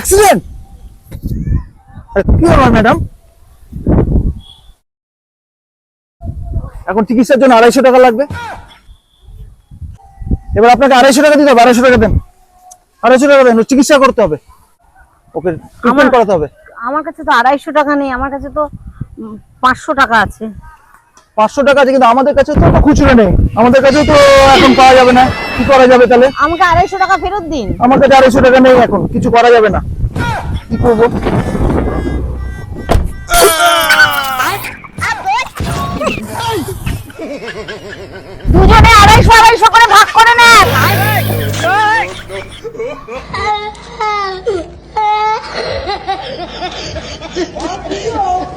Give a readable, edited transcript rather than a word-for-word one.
Accident? কি হলো madam? এখন চিকিৎসার জন্য 250 টাকা লাগবে। এবার আপনাকে 250 টাকা দিতে হবে। 250 টাকা দেন, 250 টাকা দেন, চিকিৎসা করতে হবে, ওকে ট্রিটমেন্ট করাতে হবে। আমার কাছে তো 250 টাকা নেই, আমার কাছে তো 500 টাকা আছে। 500 টাকা আছে, কিন্তু আমাদের কাছে তো খুচরো নেই, আমাদের কাছে তো এখন পাওয়া যাবে না। কি করা যাবে তাহলে? আমাকে 250 টাকা ফেরত দিন। আমার কাছে 250 টাকা নেই, এখন কিছু করা যাবে না। কি করবো?